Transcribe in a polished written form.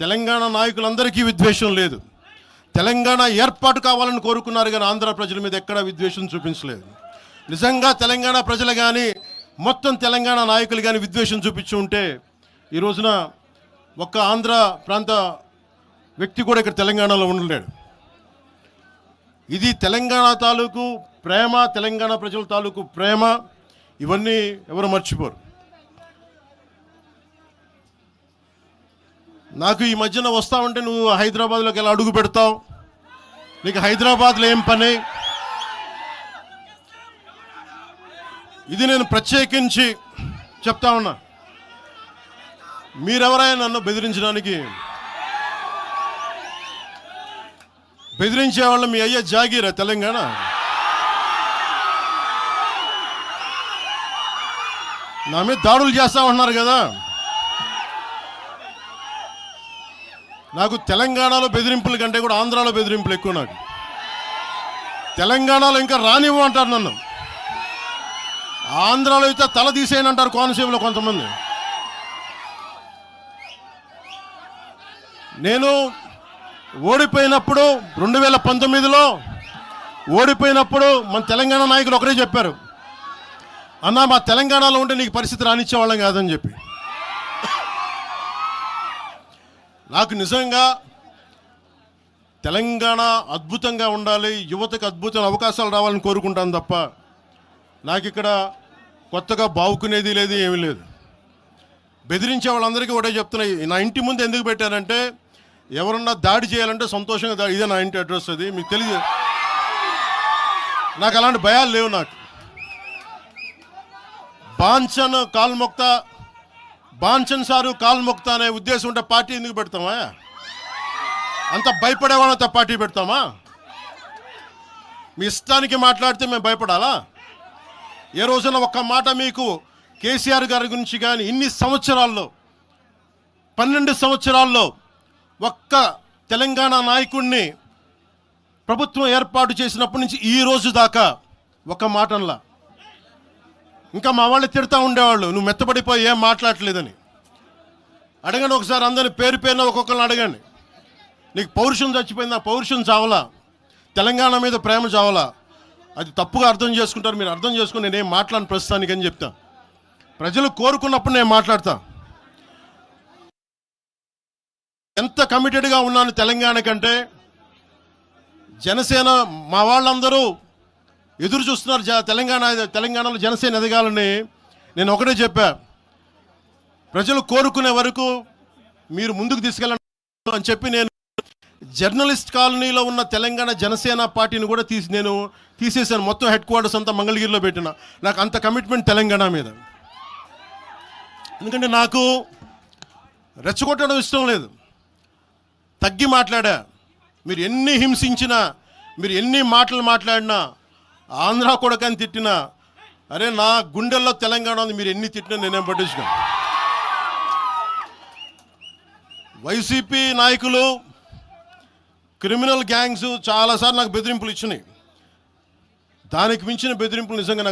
తెలంగాణ నాయకులందరికీ విద్వేషం లేదు. తెలంగాణ ఏర్పాటు కావాలని కోరుకున్నారు, కానీ ఆంధ్ర ప్రజల మీద ఎక్కడా విద్వేషం చూపించలేదు. నిజంగా తెలంగాణ ప్రజలు కానీ మొత్తం తెలంగాణ నాయకులు కానీ విద్వేషం చూపించి ఉంటే ఈ రోజున ఒక్క ఆంధ్ర ప్రాంత వ్యక్తి కూడా ఇక్కడ తెలంగాణలో ఉండలేడు. ఇది తెలంగాణ తాలూకు ప్రేమ, తెలంగాణ ప్రజల తాలూకు ప్రేమ, ఇవన్నీ ఎవరు మర్చిపోరు. నాకు ఈ మధ్యన వస్తా ఉంటే నువ్వు హైదరాబాద్లోకి ఎలా అడుగు పెడతావు, నీకు హైదరాబాద్లో ఏం పని, ఇది నేను ప్రత్యేకించి చెప్తా ఉన్నా. మీరెవరైనా నన్ను బెదిరించడానికి, బెదిరించే వాళ్ళ మీ అయ్యే జాగీరా తెలంగాణ. నా మీద దాడులు చేస్తా ఉన్నారు కదా. నాకు తెలంగాణలో బెదిరింపుల కంటే కూడా ఆంధ్రాలో బెదిరింపులు ఎక్కువ. నాకు తెలంగాణలో ఇంకా రానివ్వమంటారు నన్ను, ఆంధ్రాలో అయితే తల తీసేయనంటారు కోనసీమలో కొంతమంది. నేను ఓడిపోయినప్పుడు 2019లో ఓడిపోయినప్పుడు మన తెలంగాణ నాయకులు ఒకరే చెప్పారు, అన్నా మా తెలంగాణలో ఉంటే నీకు పరిస్థితి రానిచ్చేవాళ్ళం కాదని చెప్పి. నాకు నిజంగా తెలంగాణ అద్భుతంగా ఉండాలి, యువతకు అద్భుతమైన అవకాశాలు రావాలని కోరుకుంటాను తప్ప నాకు ఇక్కడ కొత్తగా బావుకునేది లేదు, ఏమీ లేదు. బెదిరించే వాళ్ళందరికీ ఒకటే చెప్తున్నా, నా ఇంటి ముందు ఎందుకు పెట్టారంటే ఎవరన్నా దాడి చేయాలంటే సంతోషంగా దాడి, ఇదే నా ఇంటి అడ్రస్, అది మీకు తెలియదు. నాకు అలాంటి భయాలు లేవు. నాకు బాంఛన్ కాల్మొక్త, బాంఛన్ సారు కాల్మొక్త అనే ఉద్దేశం ఉంటే పార్టీ ఎందుకు పెడతామా? అంత భయపడేవాళ్ళంత పార్టీ పెడతామా? మీ ఇష్టానికి మాట్లాడితే మేము భయపడాలా? ఏ రోజున ఒక్క మాట మీకు కేసీఆర్ గారి గురించి కానీ ఇన్ని సంవత్సరాల్లో 12 సంవత్సరాల్లో ఒక్క తెలంగాణ నాయకుడిని ప్రభుత్వం ఏర్పాటు చేసినప్పటి నుంచి ఈ రోజు దాకా ఒక మాటంలా. ఇంకా మా వాళ్ళు తిడతా ఉండేవాళ్ళు, నువ్వు మెత్తబడిపోయి ఏం మాట్లాడలేదని. అడగండి ఒకసారి, అందరిని పేరు పేరున ఒక్కొక్కరిని అడగండి. నీకు పౌరుషం చచ్చిపోయిందా? పౌరుషం చావలా, తెలంగాణ మీద ప్రేమ చావలా. అది తప్పుగా అర్థం చేసుకుంటారు. మీరు అర్థం చేసుకుని నేనేం మాట్లాడిన ప్రస్తుతానికి అని చెప్తా. ప్రజలు కోరుకున్నప్పుడు నేను మాట్లాడతా. ఎంత కమిటెడ్గా ఉన్నాను తెలంగాణ కంటే, జనసేన మా వాళ్ళందరూ ఎదురు చూస్తున్నారు తెలంగాణలో జనసేన ఎదగాలని. నేను ఒకటే చెప్పా, ప్రజలు కోరుకునే వరకు మీరు ముందుకు తీసుకెళ్ళండి అని చెప్పి నేను జర్నలిస్ట్ కాలనీలో ఉన్న తెలంగాణ జనసేన పార్టీని కూడా నేను తీసేశాను. మొత్తం హెడ్ క్వార్టర్స్ అంతా మంగళగిరిలో పెట్టిన. నాకు అంత కమిట్మెంట్ తెలంగాణ మీద. ఎందుకంటే నాకు రెచ్చగొట్టడం ఇష్టం లేదు, తగ్గి మాట్లాడా. మీరు ఎన్ని హింసించినా, మీరు ఎన్ని మాటలు మాట్లాడినా, ఆంధ్ర కొడకని తిట్టినా, అరే నా గుండెల్లో తెలంగాణ ఉంది, మీరు ఎన్ని తిట్టినా నేనేం పట్టించుకోను. వైసీపీ నాయకులు, క్రిమినల్ గ్యాంగ్స్ చాలాసార్లు నాకు బెదిరింపులు ఇచ్చినాయి. దానికి మించిన బెదిరింపులు నిజంగా నాకు